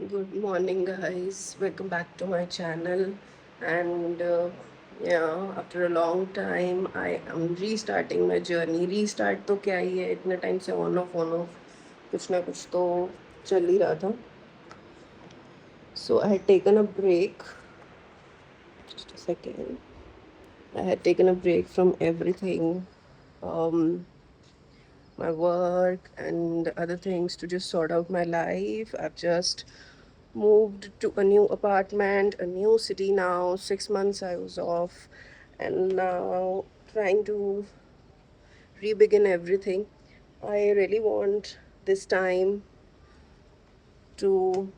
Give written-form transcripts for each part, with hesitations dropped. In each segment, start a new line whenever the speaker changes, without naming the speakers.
Good morning, guys. Welcome back to my channel. And yeah, after a long time, I am restarting my journey. Restart तो क्या ही है, इतने time से on off कुछ ना कुछ तो चल ही रहा था. So I had taken a break. Just a second. I had taken a break from everything, um, my work and other things to just sort out my life. I've just moved to a new apartment, a new city now. 6 months I was off, and now trying to re-begin everything. I really want this time to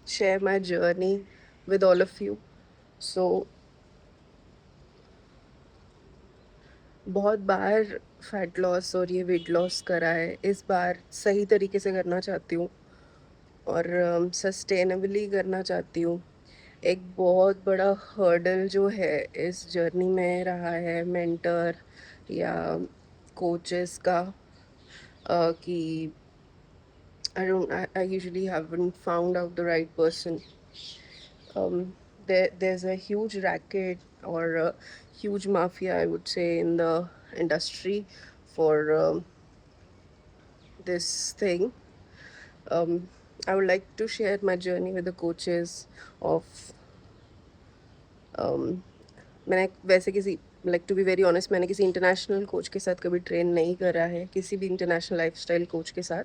share my journey with all of you. So बहुत बार fat loss और ये weight loss करा है, इस बार सही तरीके से करना चाहती हूँ और सस्टेनेबली करना चाहती हूँ. एक बहुत बड़ा हर्डल जो है इस जर्नी में रहा है मेंटर या कोचेस का, कि I usually haven't found out the right person. There's a huge racket or a huge mafia, I would say, in the industry for this thing. um, I would like to share my journey with the coaches of, मैंने वैसे किसी, like to be very honest, मैंने किसी international coach के साथ कभी train नहीं करा है, किसी भी इंटरनेशनल लाइफस्टाइल कोच के साथ.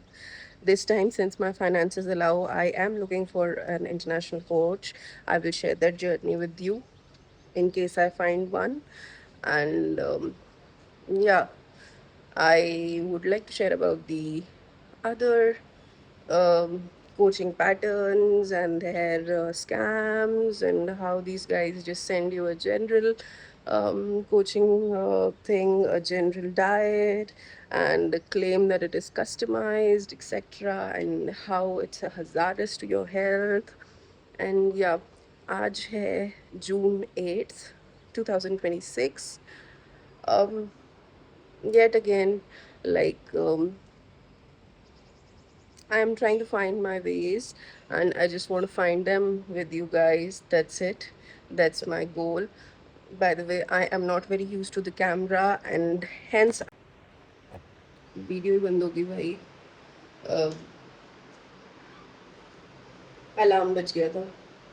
This time since my finances allow, I am looking for an international coach. I will share that journey with you in case I find one. And yeah, I would like to share about the other um, coaching patterns and their scams, and how these guys just send you a general coaching thing, a general diet, and claim that it is customized, etc., and how it's a hazardous to your health. And yeah, आज है June 8th 2026. um, Yet again, like, I am trying to find my ways, and I just want to find them with you guys. That's it. That's my goal. By the way, I am not very used to the camera, and hence video ही बंद होगी भाई. Alarm बज गया था,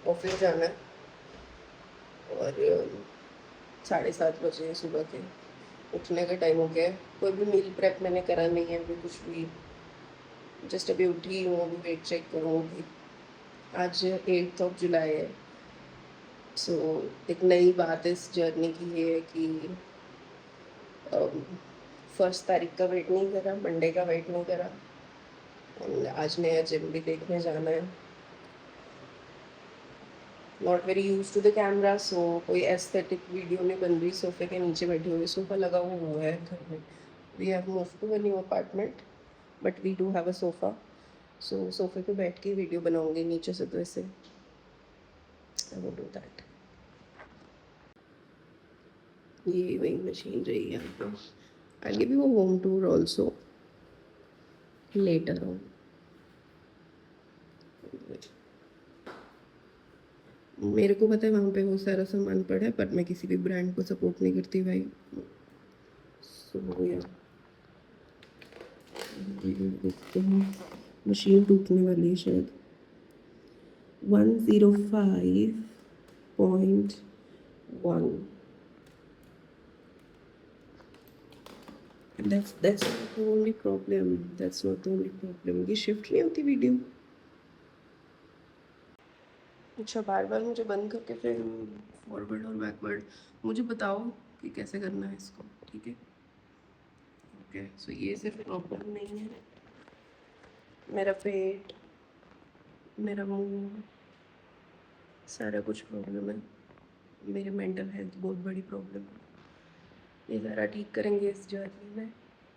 office जाना है, और 7:30 बजे सुबह के उठने का टाइम हो गया है. कोई भी मील प्रेप मैंने करा नहीं है अभी, कुछ भी. जस्ट अभी उठी हूँ, अभी वेट चेक करूँगी. आज 8 जुलाई है. सो एक नई बात इस जर्नी की ये है कि 1 तारीख का वेट नहीं करा, मंडे का वेट नहीं करा, एंड आज नया जिम भी देखने जाना है. Not very use to the camera, so कोई एस्थेटिक वीडियो नहीं बन रही. सोफे के नीचे बैठे हुए, सोफा लगा हुआ है घर में. We have move to a new apartment, but we do have a sofa. So सोफे पे बैठ के वीडियो बनाऊंगी नीचे से, तो ऐसे आई विल डू दैट. ये वही मशीन रही है यहाँ पे. I'll give you a home tour also later on. मेरे को पता है वहाँ पे वो सारा सामान पड़ा है, पर मैं किसी भी ब्रांड को सपोर्ट नहीं करती भाई. सो या देखते हैं. मशीन टूटने वाली है शायद. 105.1. That's not the only problem. That's not the only problem. ये शिफ्ट नहीं होती वीडियो. अच्छा, बार बार मुझे बंद करके फिर फॉरवर्ड और बैकवर्ड. मुझे बताओ कि कैसे करना है इसको, ठीक है. ओके, सो ये सिर्फ प्रॉब्लम नहीं है. मेरा पेट, मेरा मुंह, सारा कुछ प्रॉब्लम है. मेरी मेंटल हेल्थ बहुत बड़ी प्रॉब्लम है. ये सारा ठीक करेंगे इस जर्नी में.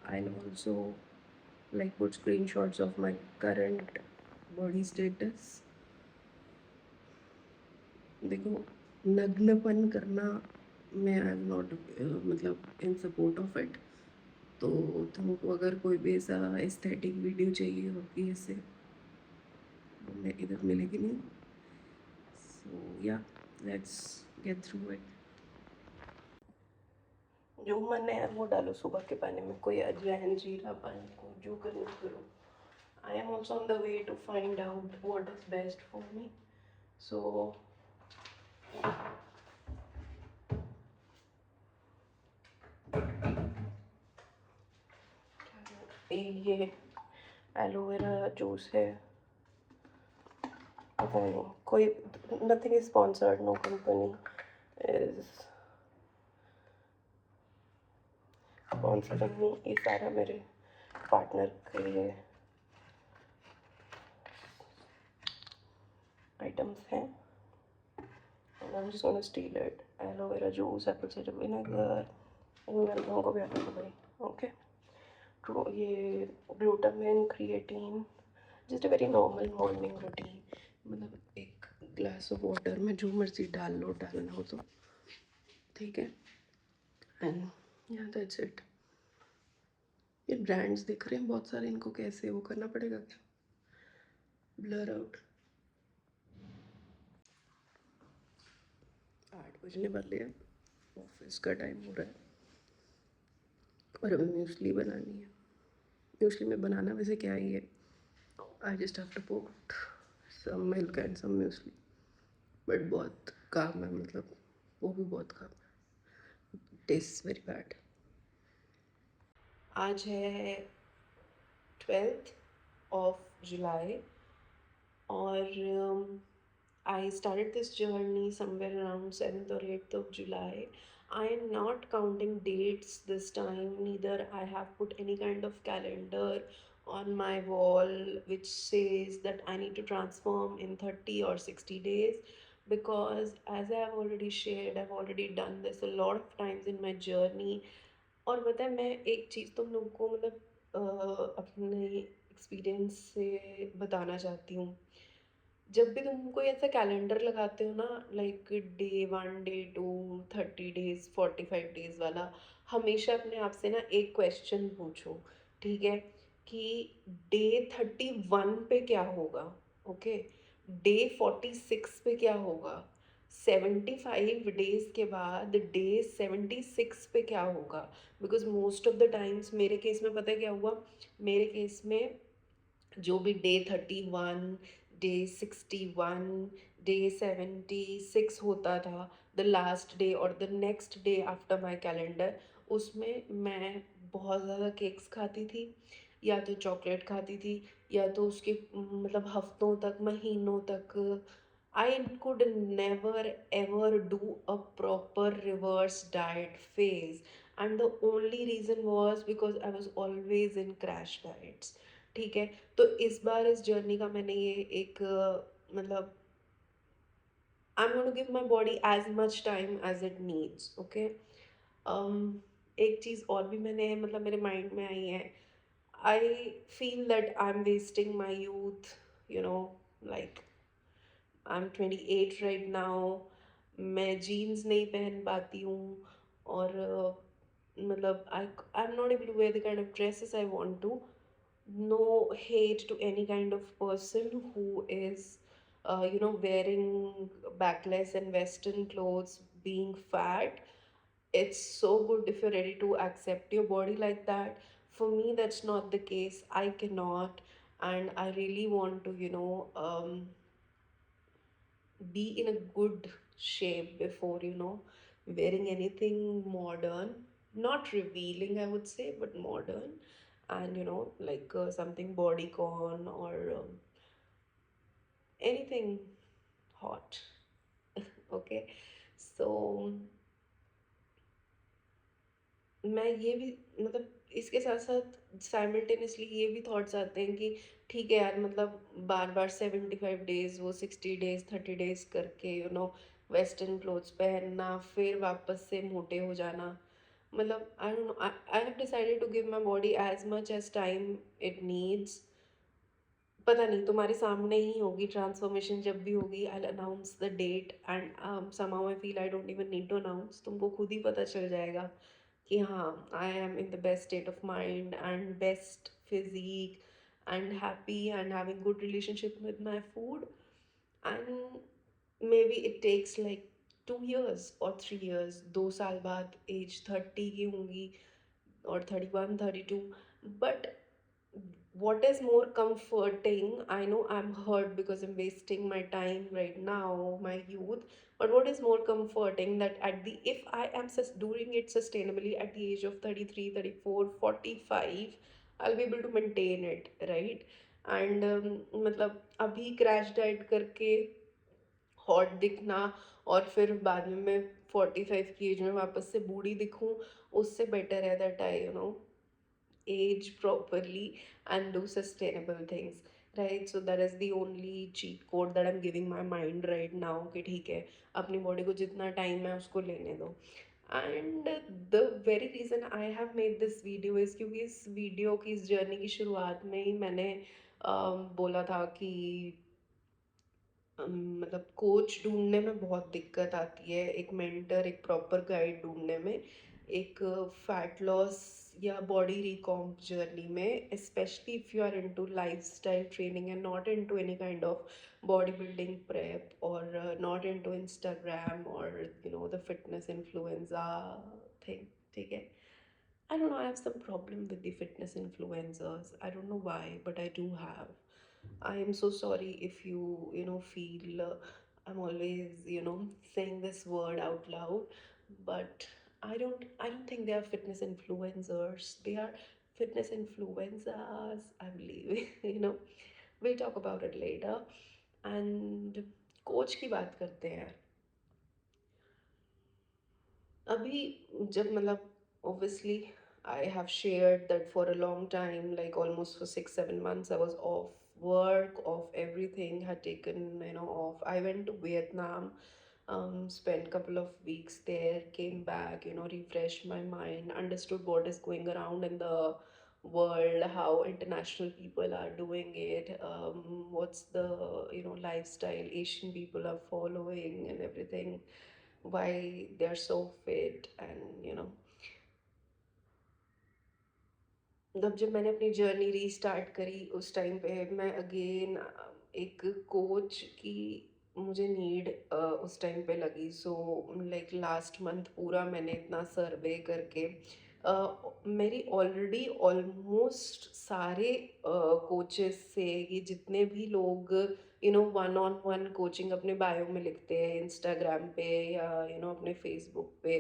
I am also like put screen shots of my current body status. देखो, नग्नपन करना, मैं आई एम नॉट, मतलब इन सपोर्ट ऑफ इट. तो तुमको अगर कोई भी ऐसा एस्थेटिक वीडियो चाहिए होगी ऐसे, मैं इधर मिलेगी नहीं. So yeah, let's get through it. जो मन है वो डालो सुबह के पानी में, कोई अजवाइन जीरा पानी को जो करना करो. I am also on the way to find out what is best for me. So ये एलोवेरा जूस है, पता नहीं कोई, nothing is sponsored, no company is sponsoring me. ये सारा मेरे पार्टनर के लिए आइटम्स हैं. And I'm just gonna steal it. Aloe vera juice, apple cider vinegar. इन लोगों को भी हटा दो भाई. ओके. तो ये glutamine, creatine, just a very normal morning routine. मतलब एक ग्लास ऑफ वाटर में जो मर्जी डाल लो, डालना हो तो ठीक है. एंड या दैट्स इट. ये ब्रांड्स दिख रहे हैं बहुत सारे, इनको कैसे वो करना पड़ेगा क्या, ब्लर आउट. 8 बजने वाले हैं, ऑफिस का टाइम हो रहा है और हमें म्यूसली बनानी है. म्यूसली में बनाना वैसे क्या ही है, I just have to put some milk and some muesli, but बहुत काम है, मतलब वो भी बहुत काम है. Taste very bad. आज है 12th of July और I started this journey somewhere around 7th or 8th of July. I am not counting dates this time, neither I have put any kind of calendar on my wall which says that I need to transform in 30 or 60 days, because as I have already shared, I've already done this a lot of times in my journey. और पता है मैं एक चीज़ तुम लोगों को मतलब अपने एक्सपीरियंस से बताना चाहती हूँ. जब भी तुम कोई ऐसा कैलेंडर लगाते हो ना, like day 1, day 2, 30 days, 45 days वाला, हमेशा अपने आप से ना एक क्वेश्चन पूछो, ठीक है, कि डे 31 पे क्या होगा, ओके, डे 46 पे क्या होगा, 75 डेज के बाद डे 76 पे क्या होगा. Because most of the times मेरे केस में पता है क्या हुआ, मेरे केस में जो भी डे 31, डे 61, डे 76 होता था, द लास्ट डे और the next day after my calendar, उसमें मैं बहुत ज़्यादा केक्स खाती थी, या तो चॉकलेट खाती थी, या तो उसके मतलब हफ्तों तक, महीनों तक I could never ever do a proper reverse diet phase. And the only reason was because I was always in crash diets. ठीक है. तो इस बार इस जर्नी का मैंने ये एक मतलब I am going to give my body as much time as it needs. Okay. एक चीज़ और भी मैंने मतलब मेरे माइंड में आई है. I feel that I am wasting my youth, you know, like I am 28 right now. मैं जीन्स नहीं पहन पाती हूँ और मतलब I am not able to wear the kind of dresses I want to. No hate to any kind of person who is wearing backless and western clothes, being fat. It's so good if you're ready to accept your body like that. For me that's not the case. I cannot. And I really want to be in a good shape before wearing anything modern, not revealing I would say, but modern. And like something bodycon or anything hot. Okay. So मैं ये भी मतलब इसके साथ साथ simultaneously ये भी thoughts आते हैं कि ठीक है यार, मतलब बार बार 75 डेज, वो 60 डेज, 30 डेज करके वेस्टर्न क्लोथ्स पहनना, फिर वापस से मोटे हो जाना. मतलब I don't know, I have decided to give my body as much as time it needs. पता नहीं, तुम्हारे सामने ही होगी ट्रांसफॉर्मेशन. जब भी होगी I announce the date. And somehow I feel I don't even need to announce, तुमको खुद ही पता चल जाएगा कि हाँ, I am in the best state of mind and best physique and happy and having good relationship with my food. And maybe it takes like 2 years or 3 years, 2 साल बाद एज 30 की होंगी or 31, 32. But what is more comforting, I know I'm hurt because I'm wasting my time right now, my youth, but what is more comforting that at the if I am doing it sustainably at the age of 33, 34, 45, I'll be able to maintain it, right? And मतलब अभी crash diet करके hot दिखना और फिर बाद में मैं 45 की एज में वापस से बूढ़ी दिखूं, उससे बेटर है that I age properly and do sustainable things, right? So that is the only cheat code that I'm giving my mind right now कि ठीक है, अपनी बॉडी को जितना टाइम है उसको लेने दो. And the very reason I have made this video is क्योंकि इस वीडियो की इस जर्नी की शुरुआत में ही मैंने बोला था कि मतलब कोच ढूँढने में बहुत दिक्कत आती है, एक मेंटर, एक प्रॉपर गाइड ढूँढने में, एक फैट लॉस या बॉडी रिकॉम्प जर्नी में, specially if you are into lifestyle training and not into any kind of body building prep और नॉट इनटू इंस्टाग्राम और द फिटनेस इन्फ्लुएंजा थिंग, ठीक है? I don't know, I have some problem with the fitness influencers. I don't know why, but I do have. I am so sorry if you feel I'm always, saying this word out loud, but I don't think they are fitness influencers. They are fitness influencers, I believe. We'll talk about it later. And coach की बात करते हैं. अभी जब मतलब obviously I have shared that for a long time, like almost for 6 7 months, I was off work, off everything, had taken off. I went to Vietnam, spent couple of weeks there, came back, refreshed my mind, understood what is going around in the world, how international people are doing it, what's the lifestyle Asian people are following and everything, why they're so fit and जब मैंने अपनी journey restart करी उस time पे मैं again एक coach की मुझे नीड उस टाइम पे लगी. सो लाइक लास्ट मंथ पूरा मैंने इतना सर्वे करके मेरी ऑलरेडी ऑलमोस्ट सारे कोचेस से, ये जितने भी लोग वन ऑन वन कोचिंग अपने बायो में लिखते हैं इंस्टाग्राम पे या अपने फेसबुक पे,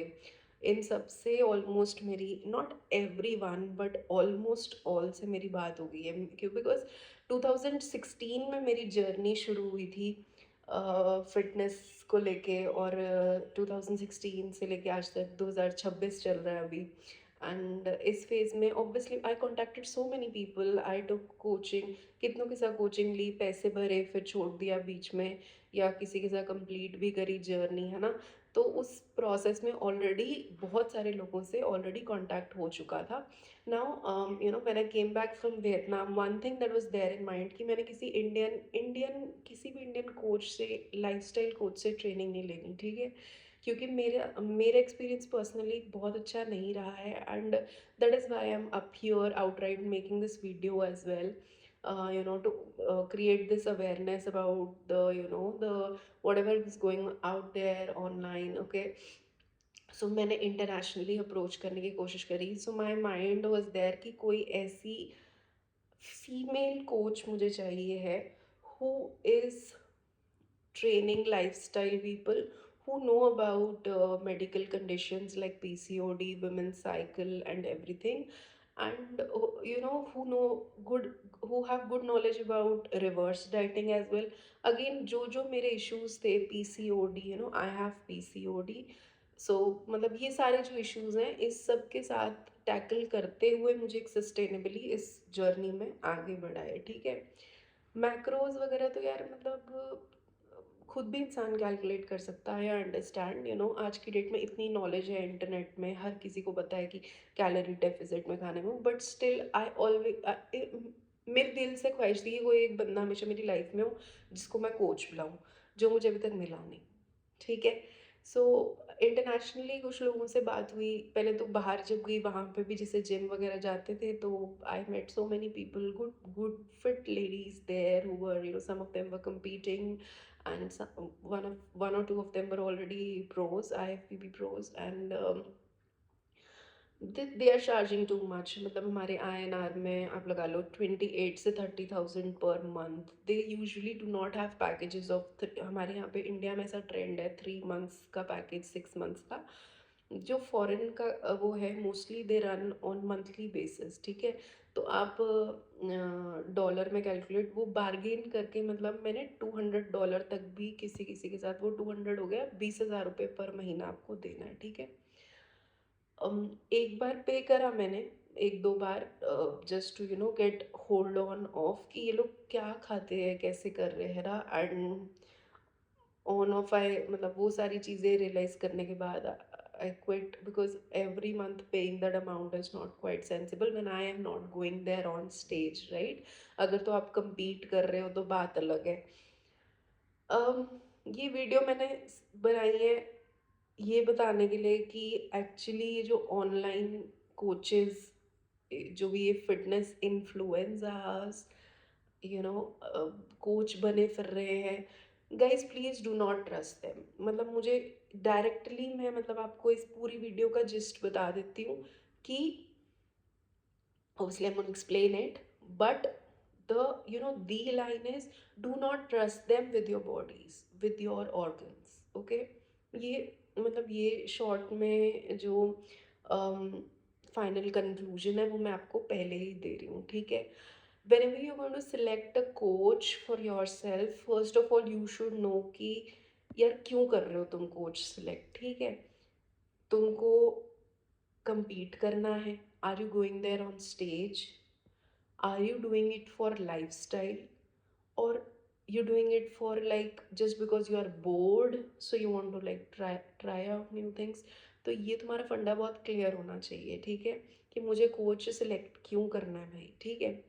इन सब से ऑलमोस्ट मेरी, not every one but almost all से मेरी बात हो गई है. क्यों? बिकॉज 2016 में मेरी जर्नी शुरू हुई थी फिटनेस को लेके और 2016 से लेके आज तक 2026 चल रहा है अभी. एंड इस फेज में obviously I contacted so many people, I took coaching, कितनों के साथ कोचिंग ली, पैसे भरे, फिर छोड़ दिया बीच में, या किसी के साथ कंप्लीट भी करी जर्नी, है ना? तो उस प्रोसेस में ऑलरेडी बहुत सारे लोगों से ऑलरेडी कांटेक्ट हो चुका था. Now when I came back from Vietnam, one thing that was there in mind कि मैंने किसी किसी भी इंडियन कोच से, लाइफस्टाइल कोच से ट्रेनिंग नहीं लेनी, ठीक है? क्योंकि मेरा एक्सपीरियंस पर्सनली बहुत अच्छा नहीं रहा है and that is why I am up here outright making this video as well, to create this awareness about the whatever is going out there online. Okay, सो मैंने इंटरनेशनली अप्रोच करने की कोशिश करी. सो माई माइंड वॉज देयर कि कोई ऐसी female coach मुझे चाहिए है who is training lifestyle people, who know about medical conditions like PCOD, women's cycle, and everything, and who have good knowledge about reverse dieting as well. Again, जो मेरे issues थे, PCOD, I have PCOD. So मतलब ये सारे जो issues हैं, इस सब के साथ टैकल करते हुए मुझे एक सस्टेनेबली इस जर्नी में आगे बढ़ा है, ठीक है? मैक्रोज वगैरह तो यार मतलब खुद भी इंसान कैलकुलेट कर सकता है. अंडरस्टैंड, आज की डेट में इतनी नॉलेज है इंटरनेट में, हर किसी को पता है कि कैलोरी डेफिसिट में खाने में, बट स्टिल आई ऑलवेज, मेरे दिल से ख्वाहिश थी कि कोई एक बंदा हमेशा मेरी लाइफ में हो जिसको मैं कोच बुलाऊँ, जो मुझे अभी तक मिला नहीं, ठीक है? सो इंटरनेशनली कुछ लोगों से बात हुई, पहले तो बाहर जब गई वहाँ पे भी जैसे जिम वगैरह जाते थे, तो I met so many people, good good fit ladies there who were, some of them were competing, and one or two of them were already pros, IFBB pros, and they are charging too much. मतलब हमारे INR में आप लगा लो 28 से 30,000 per month. They usually do not have packages of, हमारे यहाँ पे India में ऐसा ट्रेंड है 3 मंथ्स का पैकेज, 6 मंथ्स का। जो फॉरेन का वो है, mostly they run on monthly basis, ठीक है। तो आप डॉलर में कैलकुलेट वो बार्गेन करके, मतलब मैंने $200 तक भी किसी किसी के साथ, वो 200 हो गया, 20,000 रुपये पर महीना आपको देना है, ठीक है। एक बार पे करा मैंने, एक दो बार, just to get hold on of कि ये लोग क्या खाते हैं, कैसे कर रहे हैं ना, एंड ऑन ऑफ आई, मतलब वो सारी चीज़ें रियलाइज करने के बाद I quit, because every month paying that amount is not quite sensible when I am not going there on stage, right. अगर तो आप compete कर रहे हो तो बात अलग है। um, ये वीडियो मैंने बनाई है ये बताने के लिए कि एक्चुअली ये जो ऑनलाइन कोचेस, जो भी ये फिटनेस इन्फ्लुएंसर्स, कोच बने फिर रहे हैं, guys please do not trust them. मतलब मुझे डायरेक्टली, मैं मतलब आपको इस पूरी वीडियो का जिस्ट बता देती हूँ कि obviously I'm going to explain it, but the line is, do not trust them with your bodies, with your organs, okay। ये मतलब ये शॉर्ट में जो फाइनल कंक्लूजन है वो मैं आपको पहले ही दे रही हूँ, ठीक है। whenever you're going to select a coach for yourself, first of all you should know कि यार क्यों कर रहे हो तुम कोच सिलेक्ट, ठीक है। तुमको compete करना है, are you going there on stage, are you doing it for lifestyle, or you doing it for like just because you are bored, so you want to like try out new things। तो ये तुम्हारा फंडा बहुत clear होना चाहिए, ठीक है, कि मुझे कोच सिलेक्ट क्यों करना है भाई, ठीक है।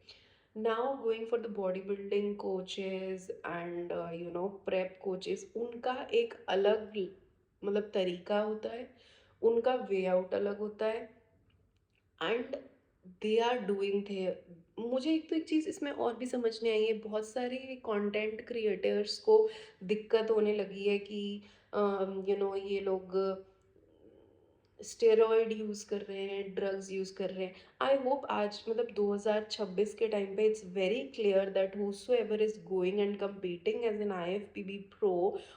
Now going for the body building coaches and prep coaches, उनका एक अलग मतलब तरीका होता है, उनका वे आउट अलग होता है, एंड दे आर डूइंग थे। मुझे एक तो एक चीज़ इसमें और भी समझ नहीं आई है, बहुत सारे कंटेंट क्रिएटर्स को दिक्कत होने लगी है कि ये लोग स्टेरॉइड यूज़ कर रहे हैं, ड्रग्स यूज़ कर रहे हैं। आई होप आज मतलब 2026 के टाइम पे it's very clear that whosoever is going and competing as an IFBB pro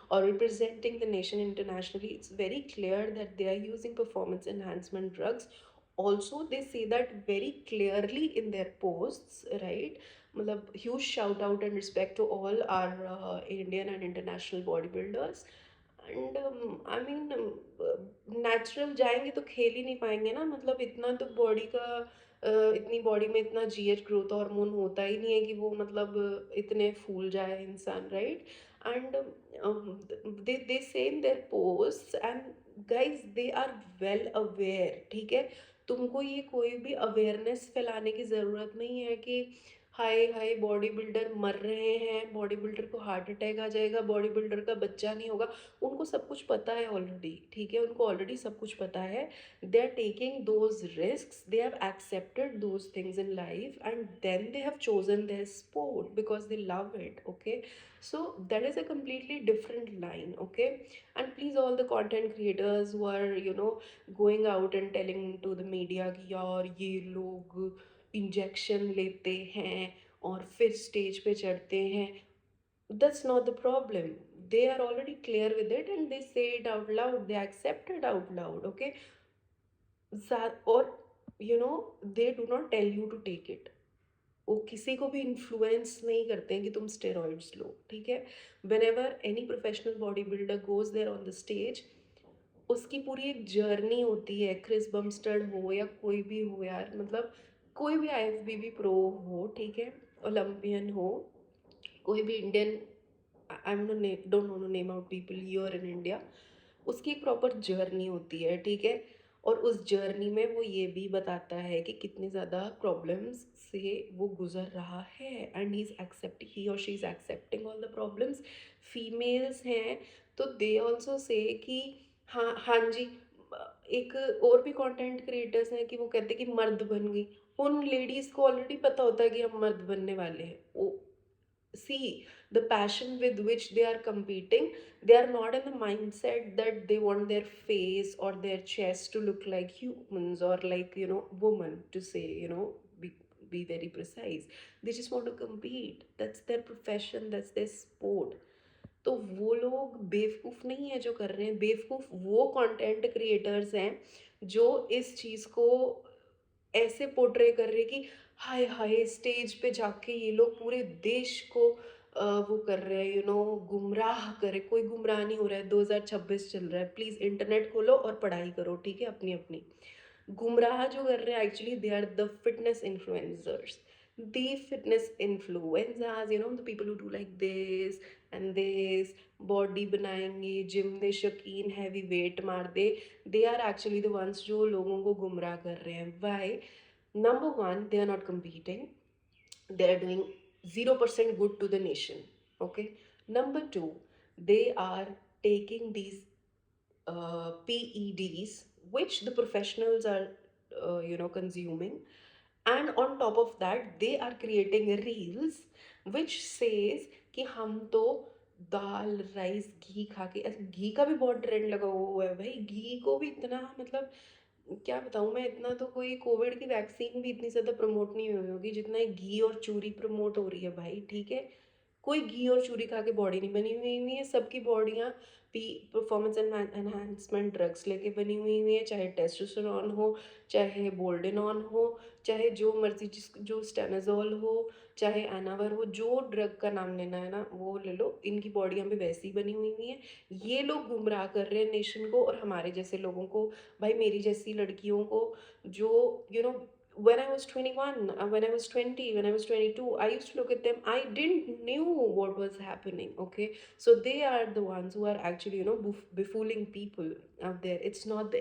or representing the nation internationally, it's very clear that they are using performance enhancement drugs। Also they say that very clearly in their posts, right। मतलब huge shout out and respect to all our Indian and international bodybuilders। And I mean natural जाएंगे तो खेल ही नहीं पाएंगे ना, मतलब इतना तो बॉडी का इतनी बॉडी में इतना GH ग्रोथ हार्मोन होता ही नहीं है कि वो मतलब इतने फूल जाए इंसान, right. And they say in their post, and guys they are well aware, ठीक है। तुमको ये कोई भी अवेयरनेस फैलाने की ज़रूरत नहीं है कि हाय हाय बॉडी बिल्डर मर रहे हैं, बॉडी बिल्डर को हार्ट अटैक आ जाएगा, बॉडी बिल्डर का बच्चा नहीं होगा। उनको सब कुछ पता है ऑलरेडी, ठीक है, उनको ऑलरेडी सब कुछ पता है। They are taking those risks, they have accepted those things in life, and then they have chosen their sport because they love it, okay. So that is a completely different line, okay। and please all the content creators who are going out and telling to the media कि यार ये लोग injection लेते हैं और फिर stage पे चढ़ते हैं, that's not the problem। they are already clear with it and they say it out loud, they accept it out loud, okay। और they do not tell you to take it। वो किसी को भी influence नहीं करते हैं कि तुम स्टेरॉइड्स लो, ठीक है। Whenever any professional body builder goes there on the stage, उसकी पूरी एक जर्नी होती है। क्रिस बमस्टर्ड हो या कोई भी हो यार, मतलब कोई भी IFBB प्रो हो, ठीक है, ओलंपियन हो, कोई भी Indian, I am don't want to name out people here in India, उसकी एक प्रॉपर जर्नी होती है, ठीक है। और उस जर्नी में वो ये भी बताता है कि कितनी ज़्यादा प्रॉब्लम्स से वो गुजर रहा है, एंड ही और she is accepting all the problems. Females हैं तो दे ऑल्सो से कि हाँ, हाँ जी। एक और भी कंटेंट क्रिएटर्स हैं कि वो कहते हैं कि मर्द बन गई। उन लेडीज़ को ऑलरेडी पता होता है कि हम मर्द बनने वाले हैं। वो see the passion with which they are competing, they are not in the mindset that they want their face or their chest to look like humans or like, you know, woman, to say, you know, be very precise. They just want to compete. That's their profession, that's their sport. तो वो लोग बेवकूफ़ नहीं है जो कर रहे हैं, बेवकूफ़ वो कंटेंट क्रिएटर्स हैं जो इस चीज़ को ऐसे पोर्ट्रे कर रहे कि हाय हाय स्टेज पे जाके ये लोग पूरे देश को वो कर रहे हैं, यू नो, गुमराह करे। कोई गुमराह नहीं हो रहा है, 2026 चल रहा है। प्लीज़ इंटरनेट खोलो और पढ़ाई करो, ठीक है, अपनी अपनी। गुमराह जो कर रहे हैं actually they are the fitness influencers, the fitness influencers, you know, the people who do like this and this, body बनाएंगे, जिम में शौकीन, हैवी वेट मार दे, they are actually the ones जो लोगों को गुमराह कर रहे हैं। Why? Number one, they are not competing, they are doing 0% good to the nation. Okay. Number two, they are taking these PEDs, which the professionals are, you know, consuming, and on top of that, they are creating reels which says कि हम तो दाल rice घी खा के, घी का भी बहुत trend लगा हुआ है भाई। घी को भी इतना, मतलब क्या बताऊँ मैं, इतना तो कोई कोविड की वैक्सीन भी इतनी ज़्यादा प्रमोट नहीं हुई होगी जितना ये घी और चूरी प्रमोट हो रही है भाई, ठीक है। कोई घी और चूरी खा के बॉडी नहीं बनी हुई है, सबकी बॉडियाँ पी परफॉर्मेंस एनहांसमेंट ड्रग्स लेके बनी हुई है, चाहे टेस्टोस्टेरोन हो, चाहे बोल्डेनॉन हो, चाहे जो मर्जी, जिस जो स्टेनाजोल हो, चाहे एनावर हो, जो ड्रग का नाम लेना है ना वो ले लो, इनकी बॉडियाँ भी वैसी ही बनी हुई हैं। ये लोग गुमराह कर रहे हैं नेशन को और हमारे जैसे लोगों को, भाई मेरी जैसी लड़कियों को, जो you know, when I was 21, when I was 20, when I was 22, I used to look at them. I didn't knew what was happening. Okay, so they are the ones who are actually, you know, befooling people out there. It's not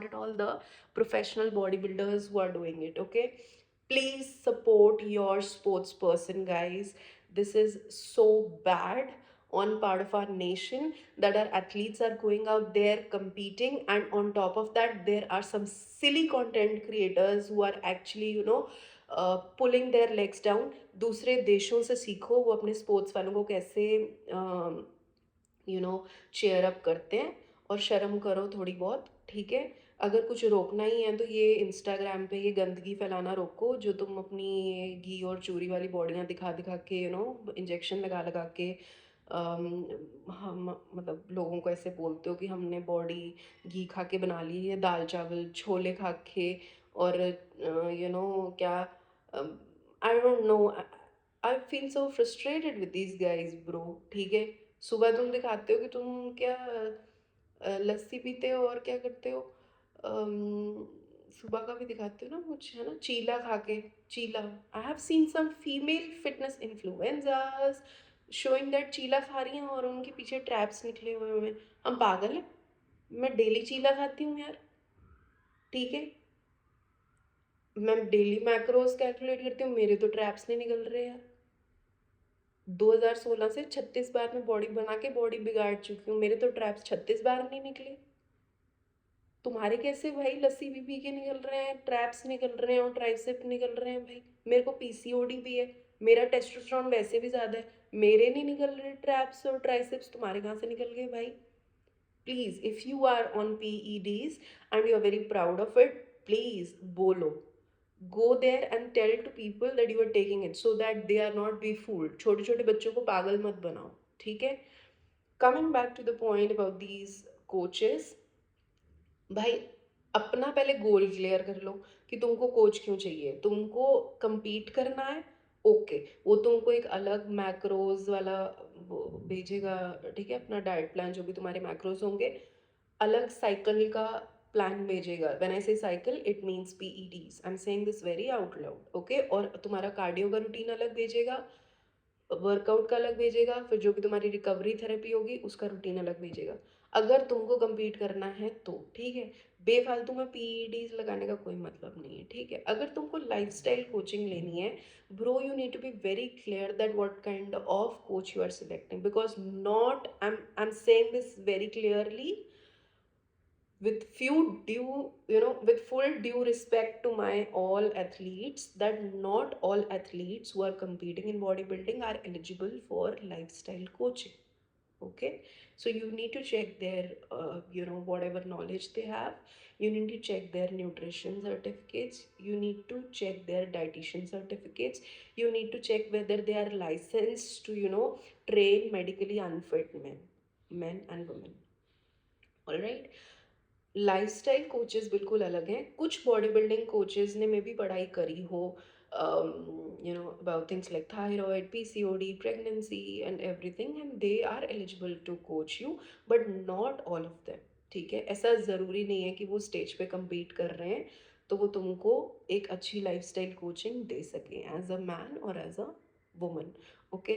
at all the professional bodybuilders who are doing it. Okay, please support your sports person, guys. This is so bad on part of our nation that our athletes are going out there competing, and on top of that there are some silly content creators who are actually, you know, pulling their legs down. दूसरे देशों से सीखो वो अपने sports वालों को कैसे you know cheer up करते हैं, और शर्म करो थोड़ी बहुत, ठीक है। अगर कुछ रोकना ही है तो ये इंस्टाग्राम पे ये गंदगी फैलाना रोको, जो तुम अपनी घी और चूरी वाली बॉडियाँ दिखा दिखा के, यू नो, इंजेक्शन लगा लगा के हम मतलब लोगों को ऐसे बोलते हो कि हमने बॉडी घी खा के बना ली है, दाल चावल छोले खा के, और यू नो क्या, आई don't know, I feel so frustrated with these guys bro, ठीक है। सुबह तुम दिखाते हो कि तुम क्या लस्सी पीते हो और क्या करते हो, सुबह का भी दिखाते हो ना कुछ, है ना, चीला खा के, cheela. I have seen some female fitness influencers showing that cheela खा रही हैं और उनके पीछे ट्रैप्स निकले हुए हैं। हम पागल हैं? मैं डेली चीला खाती हूँ यार, ठीक है। मैं डेली मैक्रोज कैलकुलेट करती हूँ, मेरे तो ट्रैप्स नहीं निकल रहे यार। 2016 से 36 बार मैं बॉडी बना के बॉडी बिगाड़ चुकी हूँ, मेरे तो ट्रैप्स 36 बार नहीं निकले। तुम्हारे कैसे भाई लस्सी भी पी के निकल रहे हैं, ट्रैप्स निकल रहे हैं और ट्राइसेप निकल रहे हैं भाई। मेरे को पीसीओडी भी है, मेरा टेस्टोस्टेरोन वैसे भी ज़्यादा है, मेरे नहीं निकल रहे ट्रैप्स और ट्राइसेप्स, तुम्हारे कहाँ से निकल गए भाई। Please, if you are on PEDs and you are very proud of it, please बोलो, go there and tell to people that you are taking it so that they are not be fooled। छोटे छोटे बच्चों को पागल मत बनाओ, ठीक है। coming back to the point about these coaches, भाई अपना पहले गोल क्लियर कर लो कि तुमको कोच क्यों चाहिए। तुमको compete करना है, ओके, वो तुमको एक अलग मैक्रोज वाला वो भेजेगा, ठीक है, अपना डाइट प्लान जो भी तुम्हारे मैक्रोज होंगे, अलग साइकिल का प्लान भेजेगा। When I say cycle it means PEDs, I am saying this very out loud, okay. और तुम्हारा कार्डियो का रूटीन अलग भेजेगा, वर्कआउट का अलग भेजेगा, फिर जो भी तुम्हारी रिकवरी थेरेपी होगी उसका रूटीन अलग भेजेगा। अगर तुमको compete करना है तो ठीक है, बेफालतू में पीईडीज लगाने का कोई मतलब नहीं है, ठीक है। अगर तुमको लाइफस्टाइल कोचिंग लेनी है bro, you need to be very clear that what kind of coach you are selecting, because not, I am saying this very clearly, with few due, with full due respect to my all athletes, that not all athletes who are competing in bodybuilding are eligible for lifestyle coaching. Okay, so you need to check their whatever knowledge they have. You need to check their nutrition certificates, you need to check their dietitian certificates, you need to check whether they are licensed to train medically unfit men and women. All right, lifestyle coaches बिल्कुल अलग हैं. कुछ body building coaches ने मे भी पढ़ाई करी हो about things like thyroid, PCOD, pregnancy and everything, and they are eligible to coach you, but not all of them. ठीक है, ऐसा ज़रूरी नहीं है कि वो स्टेज पे compete कर रहे हैं तो वो तुमको एक अच्छी लाइफस्टाइल कोचिंग दे सके एज अ मैन और एज अ वुमन. ओके,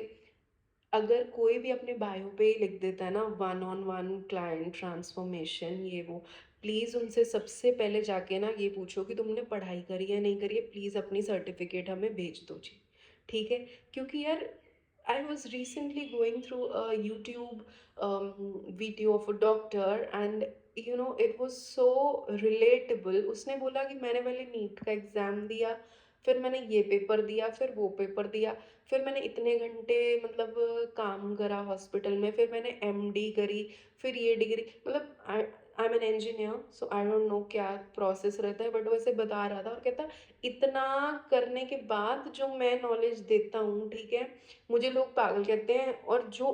अगर कोई भी अपने बायो पे ही लिख देता है ना, one on one client transformation ये वो, प्लीज़ उनसे सबसे पहले जाके ना ये पूछो कि तुमने पढ़ाई करी है नहीं करी है, प्लीज़ अपनी सर्टिफिकेट हमें भेज दो जी. ठीक है, क्योंकि यार I was recently going through YouTube video of a doctor and it was so relatable. उसने बोला कि मैंने पहले नीट का एग्ज़ाम दिया, फिर मैंने ये पेपर दिया, फिर वो पेपर दिया, फिर मैंने इतने घंटे मतलब काम करा हॉस्पिटल में, फिर मैंने एमडी करी, फिर ये डिग्री, मतलब I M an engineer so I don't no क्या प्रोसेस रहता है, बट वैसे बता रहा था और कहता इतना करने के बाद जो मैं नॉलेज देता हूँ, ठीक है, मुझे लोग पागल कहते हैं. और जो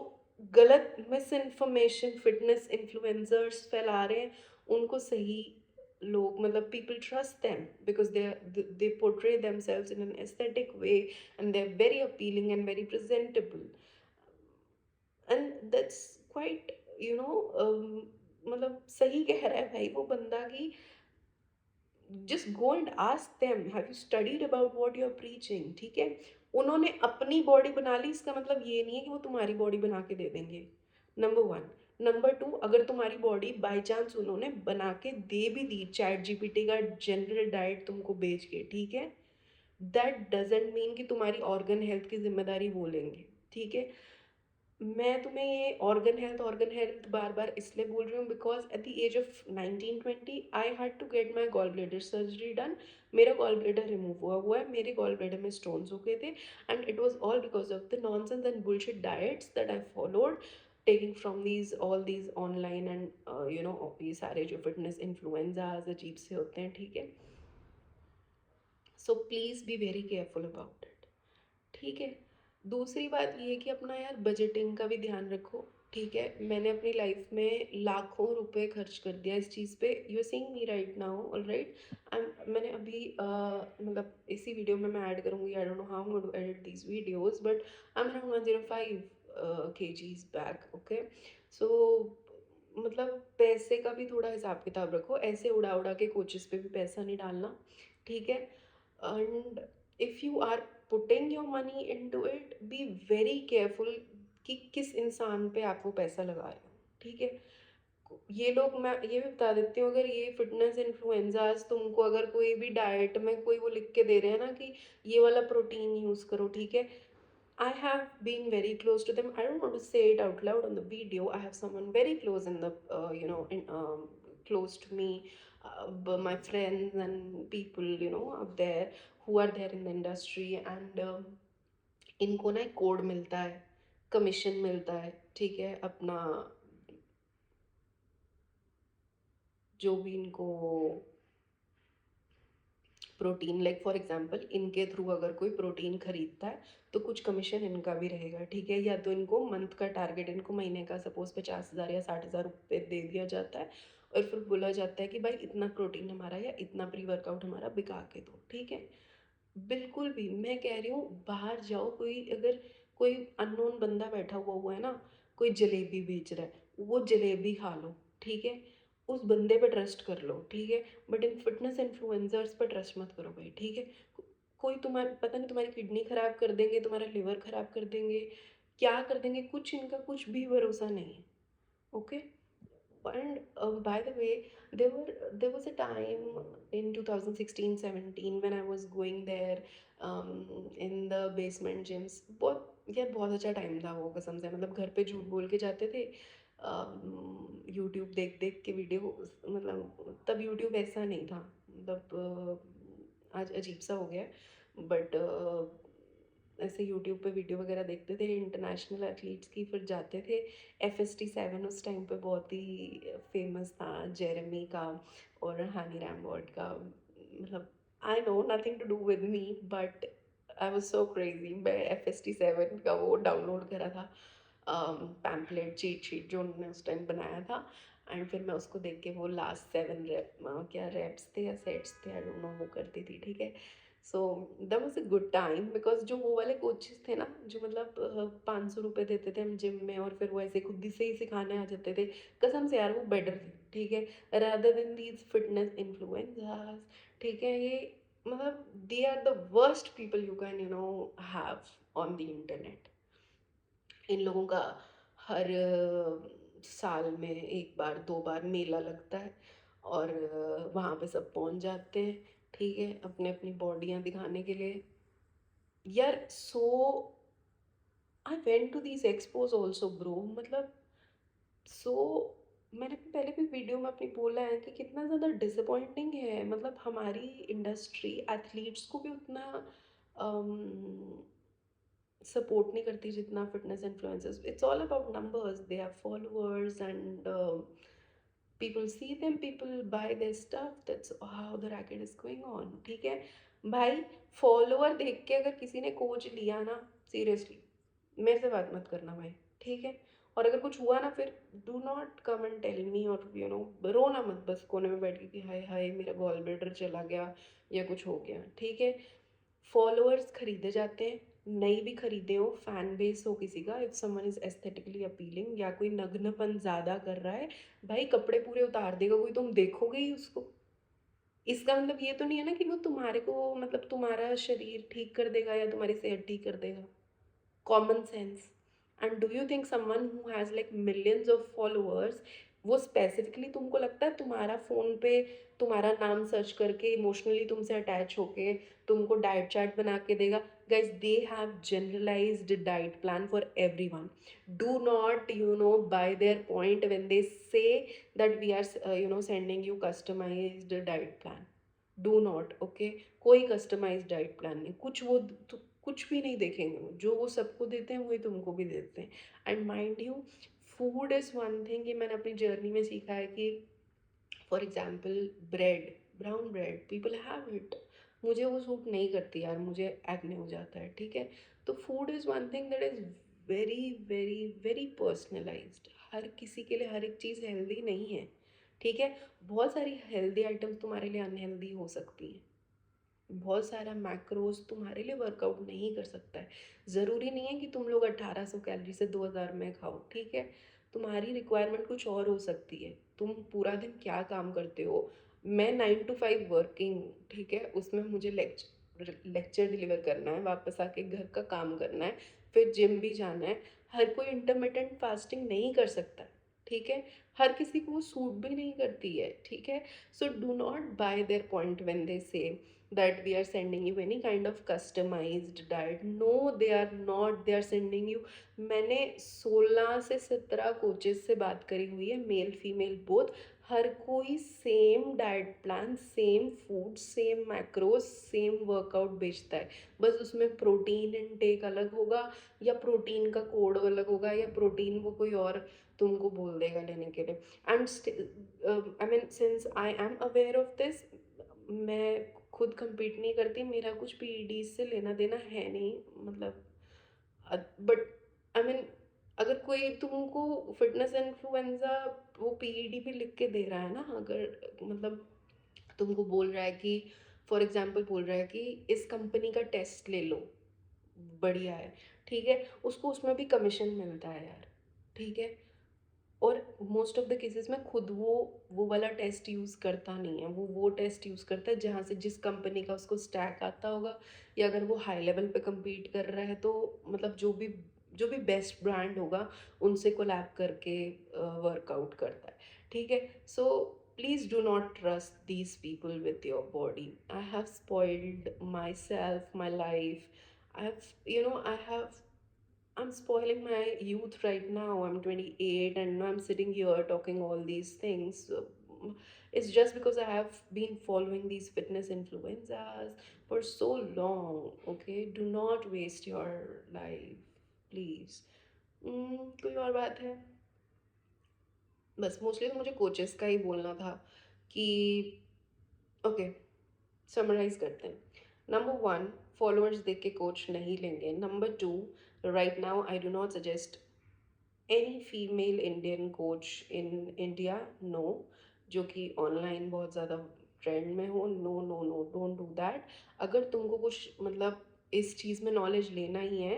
गलत मिस इन्फॉर्मेशन फिटनेस इन्फ्लुएंसर्स फैला रहे हैं उनको सही लोग, मतलब people trust them because they portray themselves in an aesthetic way and they're very appealing and very presentable, and that's quite मतलब सही कह रहा है भाई वो बंदा कि just go and ask them, have you studied about what you're preaching. ठीक है, उन्होंने अपनी बॉडी बना ली, इसका मतलब ये नहीं है कि वो तुम्हारी बॉडी बना के दे देंगे. Number one. नंबर टू, अगर तुम्हारी बॉडी बाई चांस उन्होंने बना के दे भी दी चैट जीपीटी का जनरल डाइट तुमको बेच के, ठीक है, दैट डजेंट मीन कि तुम्हारी ऑर्गन हेल्थ की जिम्मेदारी वो लेंगे. ठीक है, मैं तुम्हें ये ऑर्गन हेल्थ बार बार इसलिए बोल रही हूँ because at the age of 19-20 I had to get my gall bladder surgery done. मेरा गॉल ब्लेडर रिमूव हुआ है, मेरे गॉल ब्लेडर में स्टोन्स हो गए थे, and it was all because of the nonsense and bullshit diets that I followed, taking from these all these online and ये सारे जो फिटनेस इन्फ्लुएंसर्स अजीब से होते हैं. ठीक है, so please be very careful about it. ठीक है, दूसरी बात ये है कि अपना यार बजटिंग का भी ध्यान रखो. ठीक है, मैंने अपनी लाइफ में लाखों रुपए खर्च कर दिया इस चीज़ पे. You are seeing me right now, all right. मैंने अभी मतलब इसी वीडियो में मैं ऐड करूँगी, I don't know how I am going to edit these videos, but I am around 105 kgs back. Okay, so मतलब पैसे का भी थोड़ा हिसाब किताब रखो, ऐसे उड़ा उड़ा के कोचेस पे भी पैसा नहीं डालना. ठीक है, and if you are putting your money into it, be very careful कि किस इंसान पे आप वो पैसा लगा रहे हो. ठीक है, ये लोग, मैं ये भी बता देती हूँ, अगर ये फिटनेस इन्फ्लुएंसर्स तुमको अगर कोई भी डाइट में कोई वो लिख के दे रहे हैं ना कि ये वाला प्रोटीन यूज़ करो, ठीक है, I have been very close to them. I don't want to say it out loud on the video. I have someone very close in the, close to me, my friends and people, out there who are there in the industry. And इनको ना code मिलता है, commission मिलता है, ठीक है, अपना जो भी इनको प्रोटीन, लाइक फॉर एग्जांपल इनके थ्रू अगर कोई प्रोटीन खरीदता है तो कुछ कमीशन इनका भी रहेगा. ठीक है, या तो इनको मंथ का टारगेट, इनको महीने का सपोज 50,000 या 60,000 रुपये दे दिया जाता है और फिर बोला जाता है कि भाई इतना प्रोटीन हमारा या इतना प्री वर्कआउट हमारा बिका के दो. ठीक है, बिल्कुल भी मैं कह रही हूँ, बाहर जाओ, कोई अगर कोई अननोन बंदा बैठा हुआ है ना, कोई जलेबी बेच रहा है, वो जलेबी खा लो. ठीक है, उस बंदे पे ट्रस्ट कर लो. ठीक है, बट इन फिटनेस इन्फ्लुएंसर्स पर ट्रस्ट मत करो भाई. ठीक है, कोई तुम्हारा पता नहीं तुम्हारी किडनी खराब कर देंगे, तुम्हारा लिवर खराब कर देंगे, क्या कर देंगे, कुछ इनका कुछ भी भरोसा नहीं है. Okay, and by the way, there was a time in 2016-17 when I was going there in the basement gyms. बहुत यार बहुत अच्छा टाइम था वो, कसम से, मतलब घर पे झूठ बोल के जाते थे, यूट्यूब देख देख के वीडियो, मतलब तब यूट्यूब ऐसा नहीं था, मतलब आज अजीब सा हो गया है, बट ऐसे यूट्यूब पे वीडियो वगैरह देखते थे इंटरनेशनल एथलीट्स की, फिर जाते थे। FST7 उस टाइम पे बहुत ही फेमस था, जेरेमी का और हानी रैमबर्ट का, मतलब I know nothing to do with me, but I was so crazy. मैं FST7 का वो डाउनलोड करा था, पैम्पलेट चीट शीट जो उन्होंने उस टाइम बनाया था, एंड फिर मैं उसको देख के वो लास्ट 7 रेप, क्या रेप्स थे या सेट्स थे, आई डोंट नो, वो करती थी, ठीक है। So that was a good time, because जो वो वाले कोचेस थे ना, जो मतलब 500 रुपये देते थे हम जिम में, और फिर वो ऐसे खुद ही से ही सिखाने आ जाते थे, कसम से यार वो बेटर थे, ठीक है, rather than these fitness influencers, ठीक है। ये मतलब they are the worst people you can have on the internet. इन लोगों का हर साल में एक बार दो बार मेला लगता है, और वहाँ पे सब पहुँच जाते हैं, ठीक है, अपने अपनी बॉडियाँ दिखाने के लिए। यार so I went to these expose also bro, मतलब सो मैंने पहले भी वीडियो में अपनी बोला है कि कितना ज़्यादा डिसअपॉइंटिंग है, मतलब हमारी इंडस्ट्री एथलीट्स को भी उतना सपोर्ट नहीं करती जितना fitness influencers. It's all about numbers, they have followers and people see them, people buy their stuff, that's how the racket is going on, ठीक है। भाई फॉलोअर देख के अगर किसी ने कोच लिया ना, सीरियसली मेरे से बात मत करना भाई, ठीक है। और अगर कुछ हुआ ना, फिर do not come and tell me, और रोना मत बस कोने में बैठ के कि हाय हाय मेरा गॉल ब्लैडर चला गया या कुछ हो गया, ठीक है। फॉलोअर्स खरीदे जाते हैं, नहीं भी खरीदे हो, फैन बेस हो किसी का, if someone is aesthetically appealing, या कोई नग्नपन ज़्यादा कर रहा है, भाई कपड़े पूरे उतार देगा कोई, तुम देखोगे ही उसको। इसका मतलब ये तो नहीं है ना कि वो तुम्हारे को, मतलब तुम्हारा शरीर ठीक कर देगा या तुम्हारी सेहत ठीक कर देगा। Common sense. And do you think someone who has like millions of followers, वो स्पेसिफिकली तुमको लगता है तुम्हारा फ़ोन पे तुम्हारा नाम सर्च करके इमोशनली तुमसे अटैच होके तुमको डाइट चार्ट बना के देगा? Guys they have generalised diet plan for every one. Do not buy their point when they say that we are sending you customized diet plan. Do not, okay. कोई customise diet plan नहीं, कुछ वो कुछ भी नहीं देखेंगे, वो जो वो सबको देते हैं वही तुमको भी देते हैं। And mind you, food is one thing, ये मैंने अपनी जर्नी में सीखा है कि for example bread, brown bread, people have it, मुझे वो सूट नहीं करती यार, मुझे एक्ने हो जाता है, ठीक है। तो food is one thing that is very very very personalised, हर किसी के लिए हर एक चीज़ हेल्दी नहीं है, ठीक है। बहुत सारी हेल्दी आइटम्स तुम्हारे लिए अनहेल्दी हो सकती हैं, बहुत सारा मैक्रोज तुम्हारे लिए वर्कआउट नहीं कर सकता है। ज़रूरी नहीं है कि तुम लोग 1800 कैलोरी से 2000 में खाओ, ठीक है। तुम्हारी रिक्वायरमेंट कुछ और हो सकती है, तुम पूरा दिन क्या काम करते हो। मैं 9 to 5 वर्किंग, ठीक है, उसमें मुझे लेक्चर डिलीवर करना है, वापस आके घर का काम करना है, फिर जिम भी जाना है। हर कोई इंटरमिटेंट फास्टिंग नहीं कर सकता, ठीक है। हर किसी को वो सूट भी नहीं करती है, ठीक है। So do not buy their point when they से that we are sending you any kind of customized diet. No, they are not, they are sending you, मैंने 16 से 17 कोचेस से बात करी हुई है, मेल फीमेल बोथ, हर कोई same diet plan, same food, same macros, same workout बेचता है। बस उसमें प्रोटीन इनटेक अलग होगा, या प्रोटीन का कोड अलग होगा, या प्रोटीन वो कोई और तुमको बोल देगा लेने के लिए। And I mean since I am aware of this, मैं खुद compete नहीं करती, मेरा कुछ पीईडी से लेना देना है नहीं, मतलब बट आई मीन अगर कोई तुमको फिटनेस इन्फ्लुएंजा वो पीईडी भी लिख के दे रहा है ना, अगर मतलब तुमको बोल रहा है कि फॉर एग्जांपल बोल रहा है कि इस कंपनी का टेस्ट ले लो, बढ़िया है, ठीक है, उसको उसमें भी कमीशन मिलता है यार, ठीक है। और मोस्ट ऑफ द केसेस में खुद वो वाला टेस्ट यूज़ करता नहीं है, वो टेस्ट यूज़ करता है जहाँ से जिस कंपनी का उसको स्टैक आता होगा, या अगर वो हाई लेवल पे compete कर रहा है तो मतलब जो भी बेस्ट ब्रांड होगा उनसे कोलैब करके वर्कआउट करता है, ठीक है। So please do not trust these people with your body. I have spoiled my self, my life, I have I'm spoiling my youth right now. I'm 28 and I'm sitting here talking all these things. It's just because I have been following these fitness influencers for so long. Okay, do not waste your life, please. कोई और बात है? बस mostly तो मुझे coaches का ही बोलना था कि ओके, समराइज करते हैं. नंबर वन, फॉलोअर्स देख के कोच नहीं लेंगे. Number two, right now I do not suggest any female Indian coach in India. No. जो कि ऑनलाइन बहुत ज़्यादा ट्रेंड में हो. No no no, don't do that. अगर तुमको कुछ मतलब इस चीज़ में नॉलेज लेना ही है,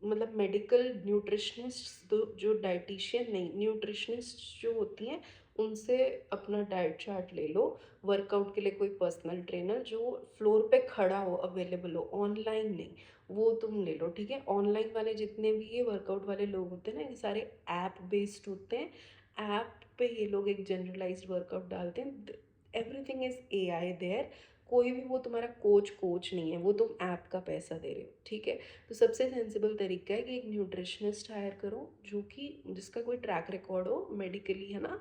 मतलब मेडिकल न्यूट्रिशनिस्ट जो डाइटिशियन नहीं, न्यूट्रिशनिस्ट जो होती हैं, उनसे अपना डाइट चार्ट ले लो. वर्कआउट के लिए कोई पर्सनल ट्रेनर जो फ्लोर पे खड़ा हो, अवेलेबल हो, ऑनलाइन नहीं, वो तुम ले लो. ठीक है, ऑनलाइन वाले जितने भी ये वर्कआउट वाले लोग होते हैं ना, ये सारे ऐप बेस्ड होते हैं. ऐप पे ये लोग एक जनरलाइज्ड वर्कआउट डालते हैं. Everything is AI there. कोई भी वो तुम्हारा कोच नहीं है, वो तुम ऐप का पैसा दे रहे हो. ठीक है, तो सबसे सेंसिबल तरीका है कि एक न्यूट्रिशनिस्ट हायर करो जो कि जिसका कोई ट्रैक रिकॉर्ड हो मेडिकली, है ना,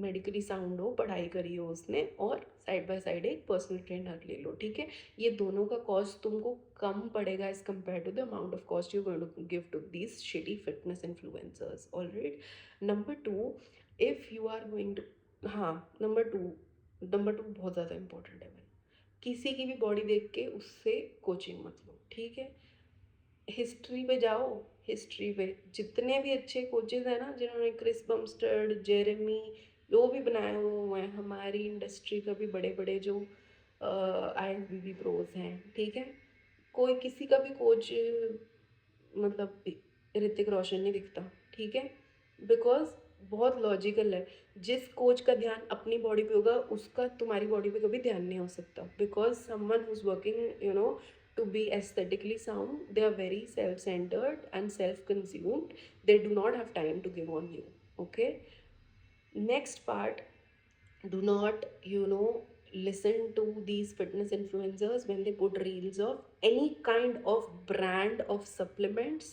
मेडिकली साउंड हो, पढ़ाई करी हो उसने, और साइड बाय साइड एक पर्सनल ट्रेनर ले लो. ठीक है, ये दोनों का कॉस्ट तुमको कम पड़ेगा as compare to the amount of cost you going to give to these shitty fitness influencers. Alright. Number two, if you are going to, हाँ, नंबर टू बहुत ज़्यादा इंपॉर्टेंट है भाई. किसी की भी बॉडी देख के उससे कोचिंग मत लो. ठीक है, हिस्ट्री पे जाओ. हिस्ट्री पे जितने भी अच्छे कोचेज हैं ना, जिन्होंने क्रिस बमस्टर्ड, जेरेमी, जो भी बनाए हुए हैं, हमारी इंडस्ट्री का भी बड़े बड़े जो IFBB प्रोज हैं. ठीक है, कोई किसी का भी कोच मतलब ऋतिक रोशन नहीं दिखता. ठीक है, बिकॉज बहुत लॉजिकल है. जिस कोच का ध्यान अपनी बॉडी पे होगा, उसका तुम्हारी बॉडी पे कभी ध्यान नहीं हो सकता. Because someone who's working, to be aesthetically sound, they are very self-centered and self-consumed. They do not have time to give on you. Okay, next part, do not listen to these fitness influencers when they put reels of any kind of brand of supplements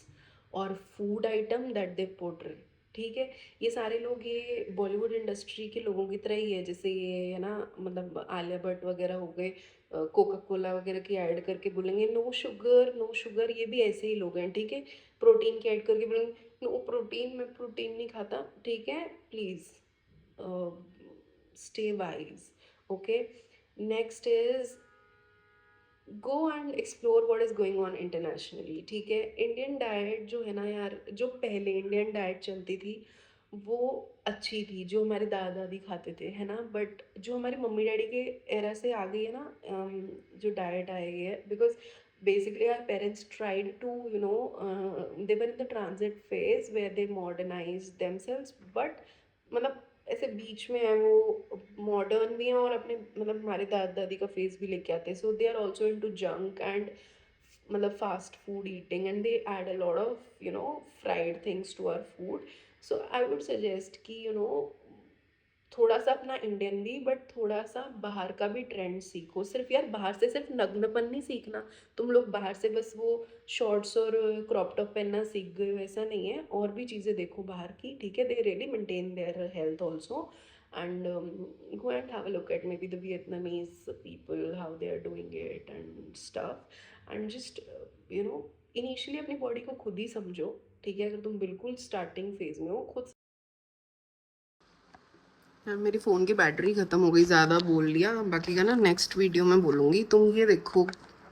or food item that they put. ठीक है, ये सारे लोग ये Bollywood industry के लोगों की तरह ही है. जैसे ये है ना, मतलब आलिया भट्ट वगैरह हो गए, कोका कोला वगैरह की ऐड करके बोलेंगे नो शुगर नो शुगर. ये भी ऐसे ही लोग हैं. ठीक है, प्रोटीन की ऐड करके बोलेंगे नो प्रोटीन, मैं प्रोटीन नहीं खाता. ठीक है, please stay wise. Okay, next is go and explore what is going on internationally. ठीक है, इंडियन डाइट जो है ना यार, जो पहले इंडियन डाइट चलती थी वो अच्छी थी, जो हमारे दादा दादी खाते थे, है ना. बट जो हमारे मम्मी डैडी के एरा से आ गई है ना, जो डाइट आई है, because basically our parents tried to they were in the transit phase where they modernized themselves, but मतलब ऐसे बीच में है, वो मॉडर्न भी हैं और अपने मतलब हमारे दादा दादी का फेस भी लेके आते हैं. So they are also into junk and मतलब fast food eating, and they add a lot of fried things to our food. So I would suggest कि थोड़ा सा अपना इंडियन भी, बट थोड़ा सा बाहर का भी ट्रेंड सीखो. सिर्फ यार बाहर से सिर्फ नग्नपन नहीं सीखना. तुम लोग बाहर से बस वो शॉर्ट्स और क्रॉप टॉप पहनना सीख गए, वैसा नहीं है. और भी चीज़ें देखो बाहर की. ठीक है, they really maintain their health also. And go and have a look at maybe the Vietnamese people, how they are doing it and stuff. And just initially अपनी बॉडी को खुद ही समझो. ठीक है, अगर तुम बिल्कुल स्टार्टिंग फेज में हो, खुद. यार मेरी फ़ोन की बैटरी ख़त्म हो गई, ज़्यादा बोल लिया. बाकी का ना नेक्स्ट वीडियो में बोलूँगी. तुम ये देखो,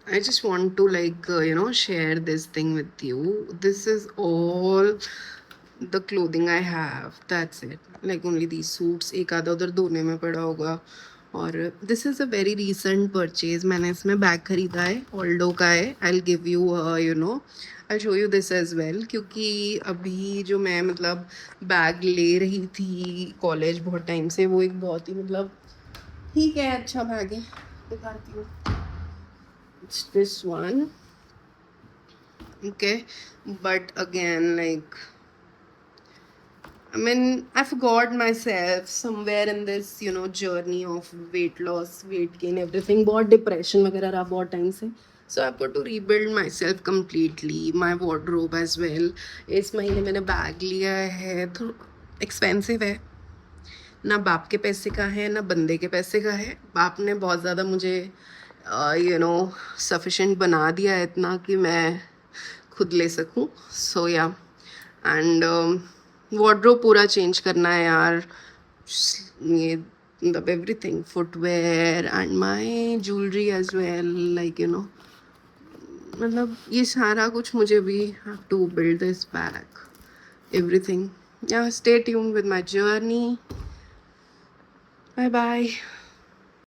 I just want to like share this thing with you. This is all the clothing I have, that's it. Like only these suits. एक आधा उधर धोने में पड़ा होगा. और this is a very recent purchase. मैंने इसमें बैग ख़रीदा है, ऑल्डो का है. I will give you I show you this as well. क्योंकि अभी जो मैं मतलब बैग ले रही थी कॉलेज बहुत टाइम से, वो एक बहुत ही मतलब ठीक है अच्छा बैग है. दिखाती हूँ. This one. Okay, but again like I mean, I forgot myself somewhere in this, journey of weight loss, weight gain, everything. बहुत डिप्रेशन वगैरह रहा बहुत टाइम से. So I have to rebuild myself completely, my wardrobe as well. इस महीने मैंने bag लिया है, तो एक्सपेंसिव है, ना बाप के पैसे का है ना बंदे के पैसे का है. बाप ने बहुत ज़्यादा मुझे सफिशेंट बना दिया है इतना कि मैं खुद ले सकूं. सो या, एंड वार्डरोब पूरा चेंज करना है यार. ये मतलब everything, footwear and my jewellery as well, like मतलब ये सारा कुछ मुझे भी have to build this back, everything. Yeah, stay tuned with my journey. Bye bye.